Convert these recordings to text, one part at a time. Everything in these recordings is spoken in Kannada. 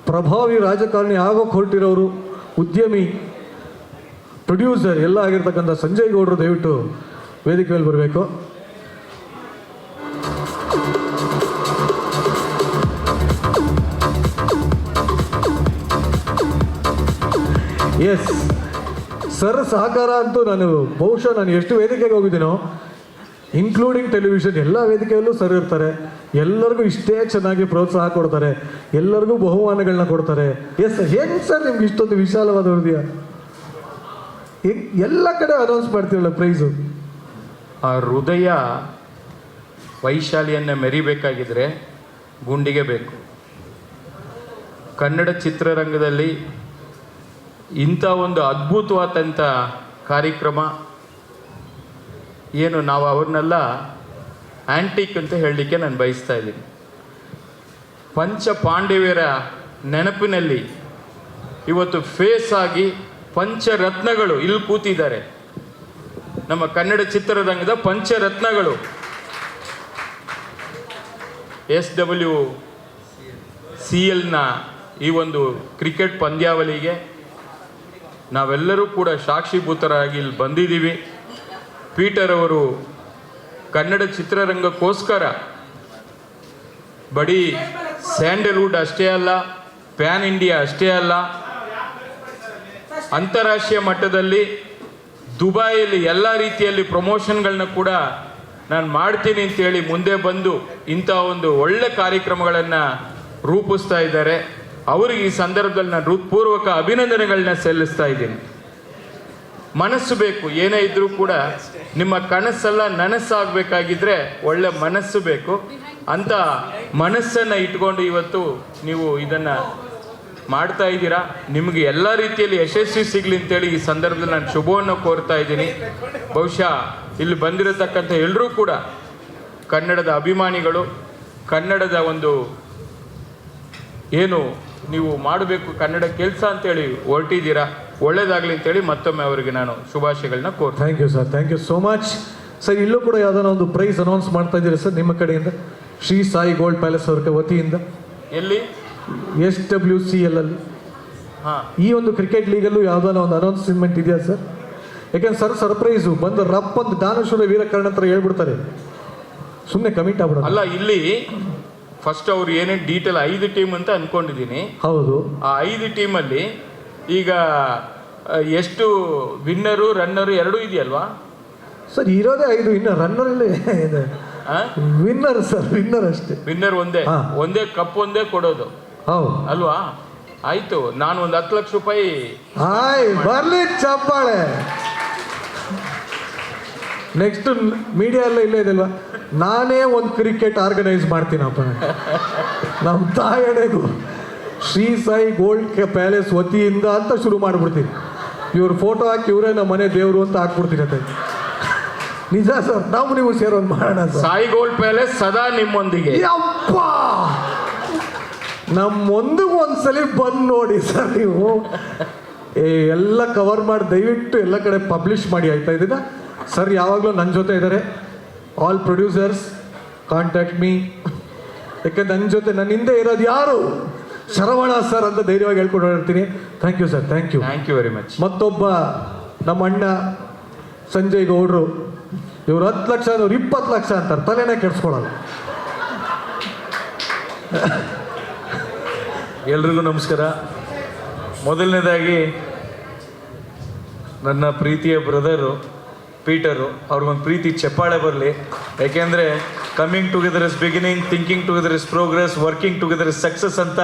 ಪ್ರಭಾವಿ ರಾಜಕಾರಣಿ ಆಗೋಕ್ಕೆ ಹೊರಟಿರೋರು, ಉದ್ಯಮಿ, ಪ್ರೊಡ್ಯೂಸರ್ ಎಲ್ಲ ಆಗಿರ್ತಕ್ಕಂಥ ಸಂಜಯ್ ಗೌಡರು ದಯವಿಟ್ಟು ವೇದಿಕೆ ಮೇಲೆ ಬರಬೇಕು. ಎಸ್ ಸರ್ ಸಹಕಾರ ಅಂತೂ ಬಹುಶಃ ನಾನು ಎಷ್ಟು ವೇದಿಕೆಗೆ ಹೋಗಿದ್ದೀನೋ, ಇನ್ಕ್ಲೂಡಿಂಗ್ ಟೆಲಿವಿಷನ್, ಎಲ್ಲ ವೇದಿಕೆಯಲ್ಲೂ ಸರ್ ಇರ್ತಾರೆ. ಎಲ್ಲರಿಗೂ ಇಷ್ಟೇ ಚೆನ್ನಾಗಿ ಪ್ರೋತ್ಸಾಹ ಕೊಡ್ತಾರೆ, ಎಲ್ಲರಿಗೂ ಬಹುಮಾನಗಳನ್ನ ಕೊಡ್ತಾರೆ. ಎಸ್ ಹೆಂಗೆ ಸರ್ ನಿಮ್ಗೆ ಇಷ್ಟೊಂದು ವಿಶಾಲವಾದ ಹೃದಯ? ಎಲ್ಲ ಕಡೆ ಅನೌನ್ಸ್ ಮಾಡ್ತೀವಲ್ಲ ಪ್ರೈಸು. ಆ ಹೃದಯ ವೈಶಾಲಿಯನ್ನು ಮೆರಿಬೇಕಾಗಿದ್ರೆ ಗುಂಡಿಗೆ ಬೇಕು. ಕನ್ನಡ ಚಿತ್ರರಂಗದಲ್ಲಿ ಇಂಥ ಒಂದು ಅದ್ಭುತವಾದಂಥ ಕಾರ್ಯಕ್ರಮ ಏನು, ನಾವು ಅವ್ರನ್ನೆಲ್ಲ ಆ್ಯಂಟಿಕ್ ಅಂತ ಹೇಳಲಿಕ್ಕೆ ನಾನು ಬಯಸ್ತಾ ಇದ್ದೀನಿ. ಪಂಚ ಪಾಂಡವ್ಯರ ನೆನಪಿನಲ್ಲಿ ಇವತ್ತು ಫೇಸ್ ಆಗಿ ಪಂಚರತ್ನಗಳು ಇಲ್ಲಿ ಕೂತಿದ್ದಾರೆ. ನಮ್ಮ ಕನ್ನಡ ಚಿತ್ರರಂಗದ ಪಂಚರತ್ನಗಳು SWCLನ ಈ ಒಂದು ಕ್ರಿಕೆಟ್ ಪಂದ್ಯಾವಳಿಗೆ ನಾವೆಲ್ಲರೂ ಕೂಡ ಸಾಕ್ಷಿಭೂತರಾಗಿ ಇಲ್ಲಿ ಬಂದಿದ್ದೀವಿ. ಪೀಟರ್ ಅವರು ಕನ್ನಡ ಚಿತ್ರರಂಗಕ್ಕೋಸ್ಕರ ಬರೀ ಸ್ಯಾಂಡಲ್ವುಡ್ ಅಷ್ಟೇ ಅಲ್ಲ, ಪ್ಯಾನ್ ಇಂಡಿಯಾ ಅಷ್ಟೇ ಅಲ್ಲ, ಅಂತಾರಾಷ್ಟ್ರೀಯ ಮಟ್ಟದಲ್ಲಿ ದುಬೈಯಲ್ಲಿ ಎಲ್ಲ ರೀತಿಯಲ್ಲಿ ಪ್ರಮೋಷನ್ಗಳನ್ನ ಕೂಡ ನಾನು ಮಾಡ್ತೀನಿ ಅಂತೇಳಿ ಮುಂದೆ ಬಂದು ಇಂಥ ಒಂದು ಒಳ್ಳೆ ಕಾರ್ಯಕ್ರಮಗಳನ್ನು ರೂಪಿಸ್ತಾ ಇದ್ದಾರೆ. ಅವರಿಗೆ ಈ ಸಂದರ್ಭದಲ್ಲಿ ನಾನು ಹೃತ್ಪೂರ್ವಕ ಅಭಿನಂದನೆಗಳನ್ನ ಸಲ್ಲಿಸ್ತಾ ಇದ್ದೀನಿ. ಮನಸ್ಸು ಬೇಕು, ಏನೇ ಇದ್ರೂ ಕೂಡ ನಿಮ್ಮ ಕನಸೆಲ್ಲ ನನಸಾಗಬೇಕಾಗಿದ್ರೆ ಒಳ್ಳೆ ಮನಸ್ಸು ಬೇಕು. ಅಂತ ಮನಸ್ಸನ್ನು ಇಟ್ಕೊಂಡು ಇವತ್ತು ನೀವು ಇದನ್ನು ಮಾಡ್ತಾ ಇದ್ದೀರಾ. ನಿಮಗೆ ಎಲ್ಲ ರೀತಿಯಲ್ಲಿ ಯಶಸ್ವಿ ಸಿಗಲಿ ಅಂತೇಳಿ ಈ ಸಂದರ್ಭದಲ್ಲಿ ನಾನು ಶುಭವನ್ನು ಕೋರ್ತಾ ಇದ್ದೀನಿ. ಬಹುಶಃ ಇಲ್ಲಿ ಬಂದಿರತಕ್ಕಂಥ ಎಲ್ಲರೂ ಕೂಡ ಕನ್ನಡದ ಅಭಿಮಾನಿಗಳು, ಕನ್ನಡದ ಒಂದು ಏನು ನೀವು ಮಾಡಬೇಕು ಕನ್ನಡ ಕೆಲಸ ಅಂತೇಳಿ ಹೊರಟಿದ್ದೀರಾ. ಒಳ್ಳೇದಾಗಲಿ ಅಂತೇಳಿ ಮತ್ತೊಮ್ಮೆ ಅವರಿಗೆ ನಾನು ಶುಭಾಶಯಗಳನ್ನ ಕೋರ್ತೀನಿ. Thank you sir, thank you so much. Sir ಇಲ್ಲೂ ಕೂಡ ಯಾವುದಾನ ಒಂದು ಪ್ರೈಸ್ ಅನೌನ್ಸ್ ಮಾಡ್ತಾ ಇದ್ದೀರಾ ಸರ್ ನಿಮ್ಮ ಕಡೆಯಿಂದ, ಶ್ರೀ ಸಾಯಿ ಗೋಲ್ಡ್ ಪ್ಯಾಲೇಸ್ ಅವ್ರ ವತಿಯಿಂದ? ಎಲ್ಲಿ? SWCL ಅಲ್ಲಿ. ಈ ಒಂದು ಕ್ರಿಕೆಟ್ ಲೀಗಲ್ಲೂ ಯಾವುದಾನ ಒಂದು ಅನೌನ್ಸ್ಮೆಂಟ್ ಇದೆಯಾ ಸರ್? ಯಾಕೆಂದ್ರೆ ಸರ್ ಸರ್ಪ್ರೈಸು ಬಂದು ರಪ್ ಅಂತ ದಾನಶೂರ ವೀರಕರ್ಣ ಹತ್ರ ಹೇಳ್ಬಿಡ್ತಾರೆ, ಸುಮ್ಮನೆ ಕಮಿಟ್ ಆಗ್ಬಿಡೋದು. ಅಲ್ಲ, ಇಲ್ಲಿ ಫಸ್ಟ್ ಅವ್ರು ಏನೇನು ಡೀಟೇಲ್ 5 ಟೀಮ್ ಅಂತ ಅನ್ಕೊಂಡಿದ್ದೀನಿ. ಹೌದು, ಆ 5 ಟೀಮಲ್ಲಿ ಈಗ ಎಷ್ಟು ವಿನ್ನರು ರನ್ನರು ಎರಡೂ ಇದೆಯಲ್ವಾ ಸರ್? ಇರೋದೇ 5, ಇನ್ನು ರನ್ನರ್ ಇಲ್ಲ ಇದೆ. ವಿನ್ನರ್ ಸರ್, ವಿನ್ನರ್ ಅಷ್ಟೇ. ವಿನ್ನರ್ ಒಂದೇ ಕಪ್ ಒಂದೇ ಕೊಡೋದು. ಹೌದು ಅಲ್ವಾ? ಆಯ್ತು, ನಾನು ಒಂದು 10 ಲಕ್ಷ ರೂಪಾಯಿ. ಬರ್ಲಿ ಚಪ್ಪಾಳೆ. ನೆಕ್ಸ್ಟ್ ಮೀಡಿಯಾ ಎಲ್ಲ ಇಲ್ಲೇ ಇದೆಲ್ವಾ, ನಾನೇ ಒಂದು ಕ್ರಿಕೆಟ್ ಆರ್ಗನೈಸ್ ಮಾಡ್ತೀನಪ್ಪ ನಮ್ಮ ತಾಯಣೆಗೂ ಶ್ರೀ ಸಾಯಿ ಗೋಲ್ಡ್ ಪ್ಯಾಲೇಸ್ ವತಿಯಿಂದ ಅಂತ ಶುರು ಮಾಡಿಬಿಡ್ತೀನಿ. ಇವ್ರ ಫೋಟೋ ಹಾಕಿ ಇವರೇ ನಮ್ಮ ಮನೆ ದೇವರು ಅಂತ ಹಾಕ್ಬಿಡ್ತೀನಿ ಅಂತ. ನಿಜ ಸರ್, ನಾವು ನೀವು ಸೇರೋದು ಮಾಡೋಣ ಸರ್. ಸಾಯಿ ಗೋಲ್ಡ್ ಪ್ಯಾಲೇಸ್ ಸದಾ ನಿಮ್ಮೊಂದಿಗೆ. ಯಪ್ಪ, ನಮ್ಮೊಂದಿಗೆ ಒಂದ್ಸಲಿ ಬಂದು ನೋಡಿ ಸರ್ ನೀವು. ಎಲ್ಲ ಕವರ್ ಮಾಡಿ ದಯವಿಟ್ಟು ಎಲ್ಲ ಕಡೆ ಪಬ್ಲಿಷ್ ಮಾಡಿ, ಆಯ್ತಾ? ಇದನ್ನ ಸರ್ ಯಾವಾಗಲೂ ನನ್ನ ಜೊತೆ ಇದ್ದಾರೆ. All producers contact me. ಯಾಕಂದ್ರೆ ನನ್ನ ಜೊತೆ ನನ್ನ ಹಿಂದೆ ಇರೋದು ಯಾರು? ಶರವಣ ಸರ್ ಅಂತ ಧೈರ್ಯವಾಗಿ ಹೇಳ್ಕೊಂಡು ಇರ್ತೀನಿ. Thank you sir, thank you, thank you very much. ಮತ್ತೊಬ್ಬ ನಮ್ಮ ಅಣ್ಣ ಸಂಜಯ್ ಗೌಡ್ರು, ಇವ್ರು 10 ಲಕ್ಷ, ಇವ್ರು 20 ಲಕ್ಷ ಅಂತಾರೆ, ತಲೆನೇ ಕೆಡಿಸ್ಕೊಳ್ಳಲ್ಲ. ಎಲ್ರಿಗೂ ನಮಸ್ಕಾರ. ಮೊದಲನೇದಾಗಿ ನನ್ನ ಪ್ರೀತಿಯ ಬ್ರದರು ಪೀಟರು ಅವ್ರಿಗೊಂದು ಪ್ರೀತಿ ಚಪ್ಪಾಳೆ ಬರಲಿ. ಯಾಕೆಂದರೆ coming together is beginning, thinking together is progress, working together is success ಅಂತ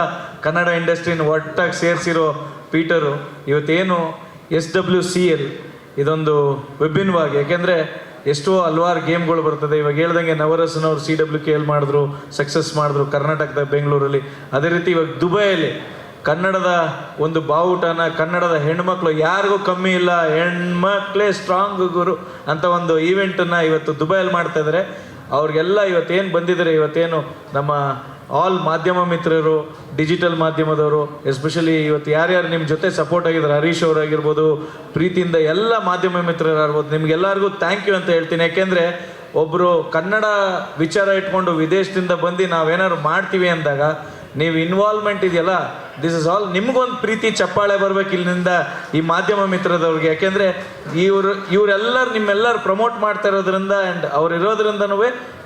ಕನ್ನಡ ಇಂಡಸ್ಟ್ರಿನ ಒಟ್ಟಾಗಿ ಸೇರಿಸಿರೋ ಪೀಟರು ಇವತ್ತೇನು SWCL ಇದೊಂದು ವಿಭಿನ್ನವಾಗಿ, ಯಾಕೆಂದರೆ ಎಷ್ಟೋ ಹಲವಾರು ಗೇಮ್ಗಳು ಬರ್ತದೆ. ಇವಾಗ ಹೇಳ್ದಂಗೆ ನವರಸನವ್ರು CWKL ಮಾಡಿದ್ರು, ಸಕ್ಸಸ್ ಮಾಡಿದ್ರು ಕರ್ನಾಟಕದ ಬೆಂಗಳೂರಲ್ಲಿ. ಅದೇ ರೀತಿ ಇವಾಗ ದುಬೈಯಲ್ಲಿ ಕನ್ನಡದ ಒಂದು ಬಾವುಟನ, ಕನ್ನಡದ ಹೆಣ್ಮಕ್ಳು ಯಾರಿಗೂ ಕಮ್ಮಿ ಇಲ್ಲ, ಹೆಣ್ಮಕ್ಳೇ ಸ್ಟ್ರಾಂಗ್ ಗುರು ಅಂತ ಒಂದು ಈವೆಂಟನ್ನು ಇವತ್ತು ದುಬೈಯಲ್ಲಿ ಮಾಡ್ತಾ ಇದ್ದಾರೆ. ಅವ್ರಿಗೆಲ್ಲ ಇವತ್ತೇನು ಬಂದಿದ್ದಾರೆ, ಇವತ್ತೇನು ನಮ್ಮ ಆಲ್ ಮಾಧ್ಯಮ ಮಿತ್ರರು, ಡಿಜಿಟಲ್ ಮಾಧ್ಯಮದವರು, ಎಸ್ಪೆಷಲಿ ಇವತ್ತು ಯಾರ್ಯಾರು ನಿಮ್ಮ ಜೊತೆ ಸಪೋರ್ಟ್ ಆಗಿದ್ದಾರೆ, ಹರೀಶ್ ಅವರಾಗಿರ್ಬೋದು, ಪ್ರೀತಿಯಿಂದ ಎಲ್ಲ ಮಾಧ್ಯಮ ಮಿತ್ರರಾಗಿರ್ಬೋದು, ನಿಮ್ಗೆಲ್ಲರಿಗೂ ಥ್ಯಾಂಕ್ ಯು ಅಂತ ಹೇಳ್ತೀನಿ. ಯಾಕೆಂದರೆ ಒಬ್ಬರು ಕನ್ನಡ ವಿಚಾರ ಇಟ್ಕೊಂಡು ವಿದೇಶದಿಂದ ಬಂದು ನಾವೇನಾದ್ರು ಮಾಡ್ತೀವಿ ಅಂದಾಗ ನೀವು ಇನ್ವಾಲ್ವ್ಮೆಂಟ್ ಇದೆಯಲ್ಲ, ದಿಸ್ ಇಸ್ ಆಲ್ ನಿಮ್ಗೊಂದು ಪ್ರೀತಿ ಚಪ್ಪಾಳೆ ಬರ್ಬೇಕು ಇಲ್ಲಿಂದ ಈ ಮಾಧ್ಯಮ ಮಿತ್ರದವ್ರಿಗೆ. ಯಾಕೆಂದರೆ ಇವರೆಲ್ಲರೂ ನಿಮ್ಮೆಲ್ಲರೂ ಪ್ರಮೋಟ್ ಮಾಡ್ತಾ ಇರೋದ್ರಿಂದ ಆ್ಯಂಡ್ ಅವ್ರು ಇರೋದ್ರಿಂದನೂ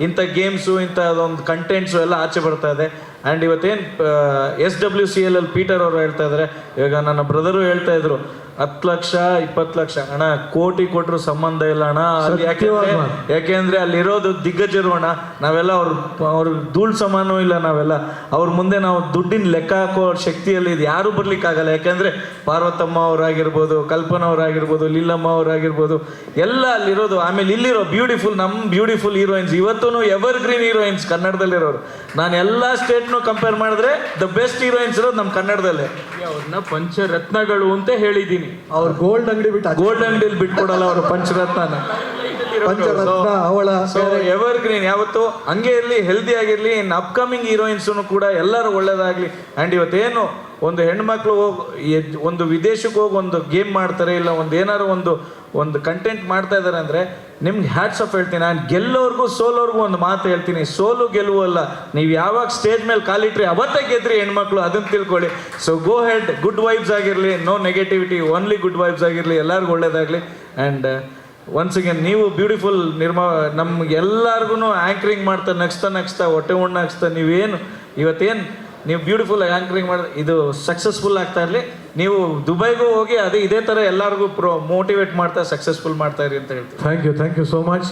ಇಂಥ ಗೇಮ್ಸು ಇಂಥದ್ದೊಂದು ಕಂಟೆಂಟ್ಸು ಎಲ್ಲ ಆಚೆ ಬರ್ತಾ ಇದೆ. ಆ್ಯಂಡ್ ಇವತ್ತೇನು SWCL ಅಲ್ಲಿ ಪೀಟರ್ ಅವರು ಹೇಳ್ತಾ ಇದ್ದಾರೆ, ಇವಾಗ ನನ್ನ ಬ್ರದರು ಹೇಳ್ತಾ ಇದ್ರು 10 ಲಕ್ಷ 20 ಲಕ್ಷ ಅಣ್ಣ, ಕೋಟಿ ಕೊಟ್ಟರು ಸಂಬಂಧ ಇಲ್ಲ ಅಣ್ಣ ಅಲ್ಲಿ. ಯಾಕೆಂದ್ರೆ ಅಲ್ಲಿರೋದು ದಿಗ್ಗಜರು ಅಣ್ಣ, ನಾವೆಲ್ಲ ಅವ್ರ ಧೂಳ್ ಸಮಾನೂ ಇಲ್ಲ. ನಾವೆಲ್ಲ ಅವ್ರ ಮುಂದೆ ನಾವು ದುಡ್ಡಿನ ಲೆಕ್ಕ ಹಾಕೋ ಶಕ್ತಿಯಲ್ಲಿ ಇದು ಯಾರು ಬರ್ಲಿಕ್ಕಾಗಲ್ಲ. ಯಾಕೆಂದ್ರೆ ಪಾರ್ವತಮ್ಮ ಅವರಾಗಿರ್ಬೋದು, ಕಲ್ಪನಾ ಅವರಾಗಿರ್ಬೋದು, ಲೀಲಮ್ಮ ಅವರಾಗಿರ್ಬೋದು, ಎಲ್ಲ ಅಲ್ಲಿರೋದು. ಆಮೇಲೆ ಇಲ್ಲಿರೋ ನಮ್ಮ ಬ್ಯೂಟಿಫುಲ್ ಹೀರೋಯಿನ್ಸ್ ಇವತ್ತೂ ಎವರ್ ಗ್ರೀನ್ ಹೀರೋಯಿನ್ಸ್ ಕನ್ನಡದಲ್ಲಿರೋರು. ನಾನು ಎಲ್ಲ ಸ್ಟೇಟ್ನು ಕಂಪೇರ್ ಮಾಡಿದ್ರೆ ದ ಬೆಸ್ಟ್ ಹೀರೋಯಿನ್ಸ್ ಇರೋದು ನಮ್ಮ ಕನ್ನಡದಲ್ಲೇ. ಅವ್ರನ್ನ ಪಂಚರತ್ನಗಳು ಅಂತ ಹೇಳಿದ್ದೀನಿ. ಅವ್ರ ಗೋಲ್ಡ್ ಅಂಗಡಿ ಬಿಟ್ಟು ಗೋಲ್ಡ್ ಅಂಗಡಿಯಲ್ಲಿ ಬಿಟ್ಕೊಡಲ್ಲ ಅವರು ಪಂಚರತ್ನ. ಪಂಚರತ್ನ ಅವಳ ಎವರ್ ಗ್ರೀನ್ ಯಾವತ್ತು ಹಂಗೆ ಇರಲಿ, ಹೆಲ್ದಿ ಆಗಿರ್ಲಿ. ಇನ್ನು ಅಪ್ಕಮಿಂಗ್ ಹೀರೋಯಿನ್ಸು ಕೂಡ ಎಲ್ಲರೂ ಒಳ್ಳೇದಾಗ್ಲಿ. ಆ್ಯಂಡ್ ಇವತ್ತೇನು ಒಂದು ಹೆಣ್ಮಕ್ಳು ಒಂದು ವಿದೇಶಕ್ಕೆ ಹೋಗಿ ಒಂದು ಗೇಮ್ ಮಾಡ್ತಾರೆ, ಇಲ್ಲ ಏನಾದ್ರು ಒಂದು ಕಂಟೆಂಟ್ ಮಾಡ್ತಾ ಇದ್ದಾರೆ ಅಂದರೆ ನಿಮ್ಗೆ ಹ್ಯಾಟ್ಸ್ ಆಫ್ ಹೇಳ್ತೀನಿ. ನಾನು ಗೆಲ್ಲೋರ್ಗೂ ಸೋಲೋರ್ಗೂ ಒಂದು ಮಾತು ಹೇಳ್ತೀನಿ, ಸೋಲು ಗೆಲುವು ಅಲ್ಲ. ನೀವು ಯಾವಾಗ ಸ್ಟೇಜ್ ಮೇಲೆ ಕಾಲಿಟ್ರಿ ಅವತ್ತೇ ಗೆದ್ರಿ ಹೆಣ್ಮಕ್ಳು, ಅದನ್ನು ತಿಳ್ಕೊಳ್ಳಿ. So go ahead, good vibes ಆಗಿರಲಿ, no negativity, only good vibes ಆಗಿರಲಿ, ಎಲ್ಲರಿಗೂ ಒಳ್ಳೇದಾಗಲಿ. ಆ್ಯಂಡ್ ಒನ್ಸ್ ಅಗೇನ್ ನೀವು ಬ್ಯೂಟಿಫುಲ್ ನಮ್ಗೆ ಎಲ್ಲರಿಗೂ ಆ್ಯಂಕರಿಂಗ್ ಮಾಡ್ತಾ ನಗ್ಸ್ತಾ ಹೊಟ್ಟೆ ಉಣ್ಣಾಕ್ಸ್ತಾ ಇವತ್ತೇನು ನೀವು ಬ್ಯೂಟಿಫುಲ್ ಆ್ಯಂಕರಿಂಗ್ ಮಾಡಿದ್ರೆ ಇದು ಸಕ್ಸಸ್ಫುಲ್ ಆಗ್ತಾ ಇರಲಿ. ನೀವು ದುಬೈಗೂ ಹೋಗಿ ಇದೇ ಥರ ಎಲ್ಲರಿಗೂ ಮೋಟಿವೇಟ್ ಮಾಡ್ತಾ ಸಕ್ಸಸ್ಫುಲ್ ಮಾಡ್ತಾ ಇರಿ ಅಂತ ಹೇಳ್ತೀನಿ. Thank you so much.